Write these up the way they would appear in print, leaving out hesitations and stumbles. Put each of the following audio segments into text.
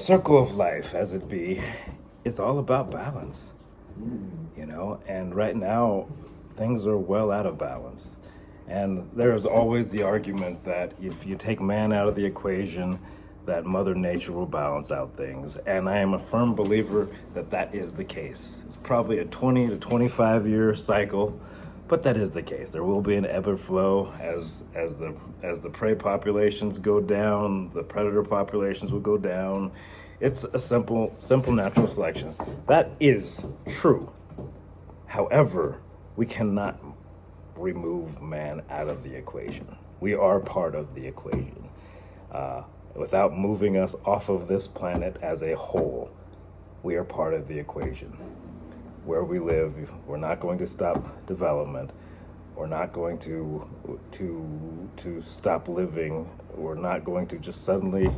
circle of life, as it be, is all about balance, and right now things are well out of balance. And there's always the argument that if you take man out of the equation, that Mother Nature will balance out things. And I am a firm believer that that is the case. It's probably a 20 to 25 year cycle, but that is the case. There will be an ebb and flow as the prey populations go down, the predator populations will go down. It's a simple natural selection. That is true. However, we cannot remove man out of the equation. We are part of the equation. Without moving us off of this planet as a whole, we are part of the equation. Where we live, we're not going to stop development. We're not going to stop living. We're not going to just suddenly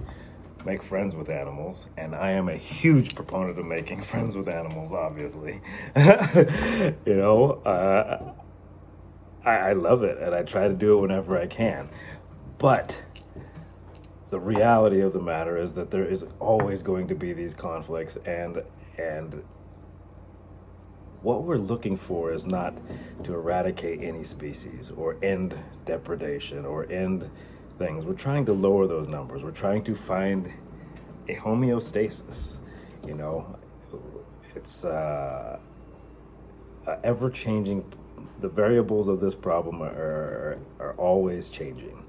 make friends with animals. And I am a huge proponent of making friends with animals, obviously. I love it, and I try to do it whenever I can. But the reality of the matter is that there is always going to be these conflicts, and what we're looking for is not to eradicate any species or end depredation or end things. We're trying to lower those numbers. We're trying to find a homeostasis. It's ever-changing. The variables of this problem are always changing,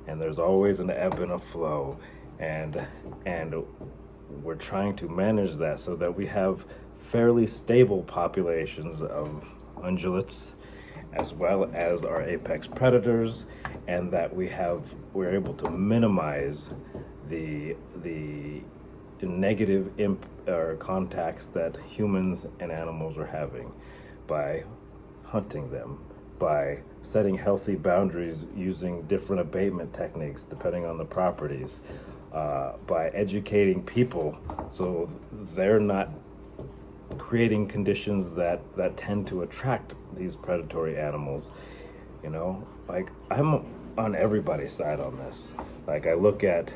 and there's always an ebb and a flow, and we're trying to manage that so that we have fairly stable populations of ungulates as well as our apex predators, and that we're able to minimize the negative contacts that humans and animals are having by hunting them, by setting healthy boundaries using different abatement techniques depending on the properties, by educating people so they're not creating conditions that tend to attract these predatory animals. I'm on everybody's side on this. I look at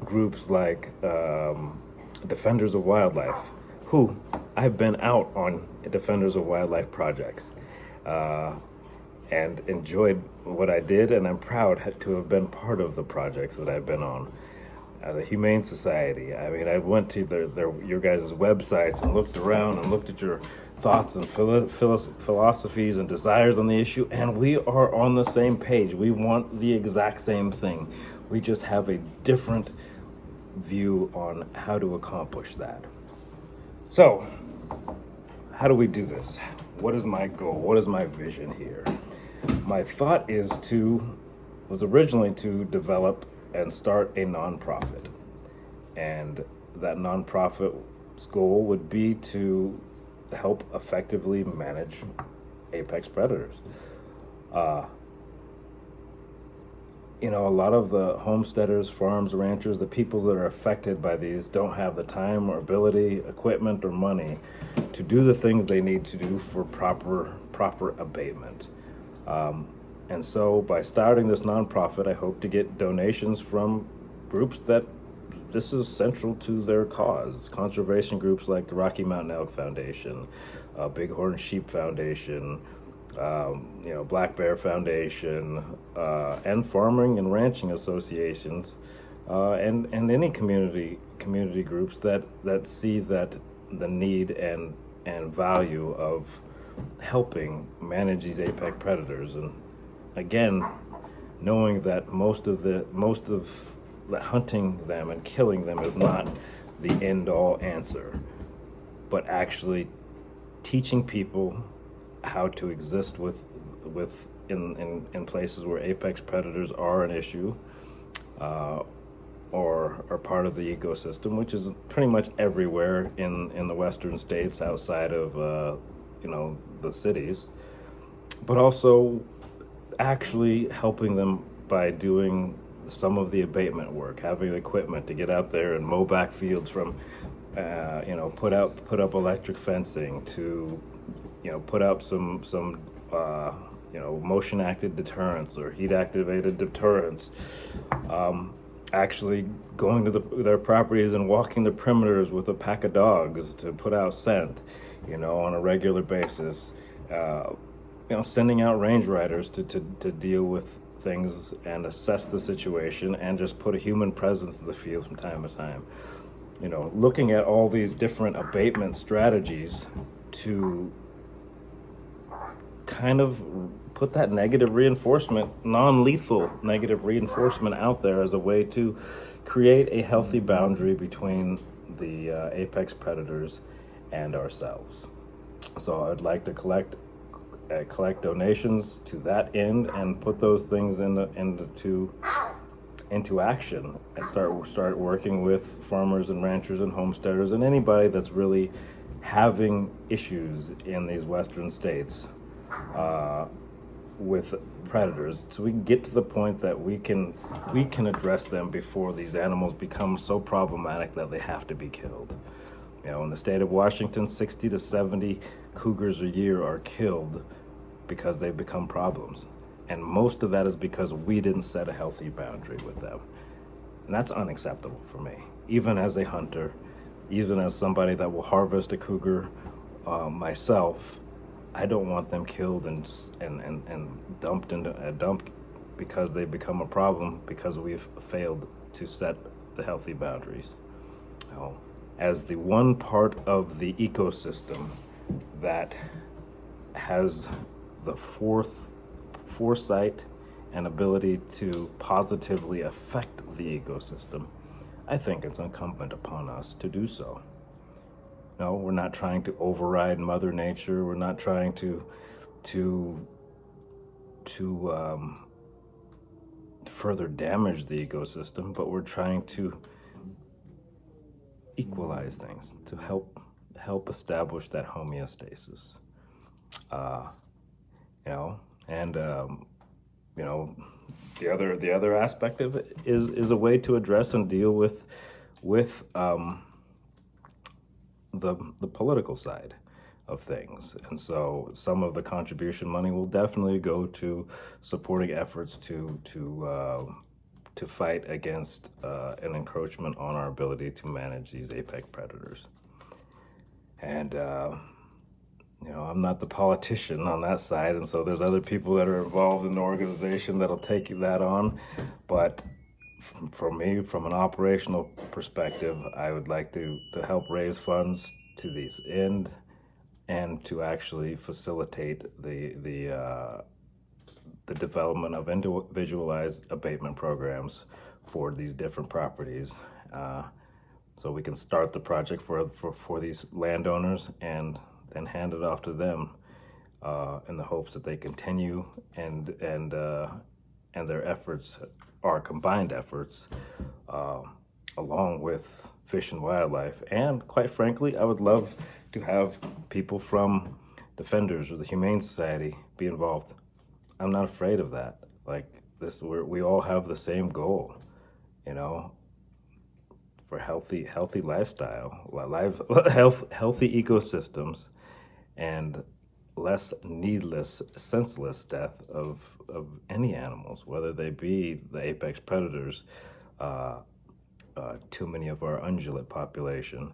groups like Defenders of Wildlife, who I've been out on Defenders of Wildlife projects and enjoyed what I did, and I'm proud to have been part of the projects that I've been on. The Humane Society, I went to your guys' websites and looked around and looked at your thoughts and philosophies and desires on the issue, and we are on the same page. We want the exact same thing. We just have a different view on how to accomplish that. So, how do we do this? What is my goal? What is my vision here? My thought was originally to develop and start a nonprofit. And that nonprofit's goal would be to help effectively manage apex predators. A lot of the homesteaders, farms, ranchers, the people that are affected by these don't have the time or ability, equipment, or money to do the things they need to do for proper abatement. And so by starting this nonprofit, I hope to get donations from groups that this is central to their cause. Conservation groups like the Rocky Mountain Elk Foundation, Bighorn Sheep Foundation, Black Bear Foundation, and farming and ranching associations, and any community groups that see that the need and value of helping manage these apex predators. And again, knowing that most of hunting them and killing them is not the end-all answer, but actually teaching people how to exist in places where apex predators are an issue, or are part of the ecosystem, which is pretty much everywhere in the western states outside of the cities, but also actually helping them by doing some of the abatement work, having equipment to get out there and mow back fields from, put up electric fencing, to, put up some motion acted deterrents or heat activated deterrents, actually going to their properties and walking the perimeters with a pack of dogs to put out scent, on a regular basis. Sending out range riders to deal with things and assess the situation and just put a human presence in the field from time to time. Looking at all these different abatement strategies to kind of put that negative reinforcement, non-lethal negative reinforcement out there as a way to create a healthy boundary between the apex predators and ourselves. So I'd like to collect donations to that end and put those things into action and start working with farmers and ranchers and homesteaders and anybody that's really having issues in these western states with predators, so we can get to the point that we can address them before these animals become so problematic that they have to be killed. In the state of Washington, 60 to 70 cougars a year are killed because they've become problems. And most of that is because we didn't set a healthy boundary with them. And that's unacceptable for me, even as a hunter, even as somebody that will harvest a cougar myself. I don't want them killed and dumped into a dump because they become a problem because we've failed to set the healthy boundaries. As the one part of the ecosystem that has the foresight and ability to positively affect the ecosystem, I think it's incumbent upon us to do so. No, we're not trying to override Mother Nature. We're not trying to further damage the ecosystem, but we're trying to equalize things, to help establish that homeostasis. The other aspect of it is a way to address and deal with the political side of things. And so some of the contribution money will definitely go to supporting efforts to fight against an encroachment on our ability to manage these apex predators. And I'm not the politician on that side, and so there's other people that are involved in the organization that'll take that on. But for me, from an operational perspective, I would like to help raise funds to this end and to actually facilitate the development of individualized abatement programs for these different properties, so we can start the project for these landowners and then hand it off to them in the hopes that they continue and their efforts, our combined efforts, along with Fish and Wildlife. And quite frankly, I would love to have people from Defenders or the Humane Society be involved. I'm not afraid of that. Like this, we all have the same goal, for healthy lifestyle, healthy ecosystems, and less needless, senseless death of any animals, whether they be the apex predators, too many of our ungulate population,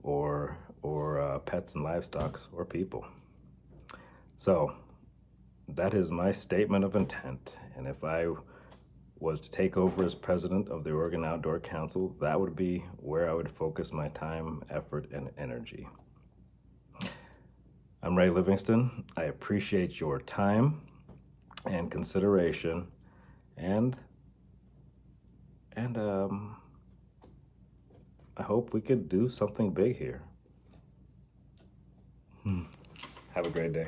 or pets and livestock, or people. So that is my statement of intent. And if I was to take over as president of the Oregon Outdoor Council, that would be where I would focus my time, effort, and energy. I'm Ray Livingston. I appreciate your time and consideration, and I hope we could do something big here. Have a great day.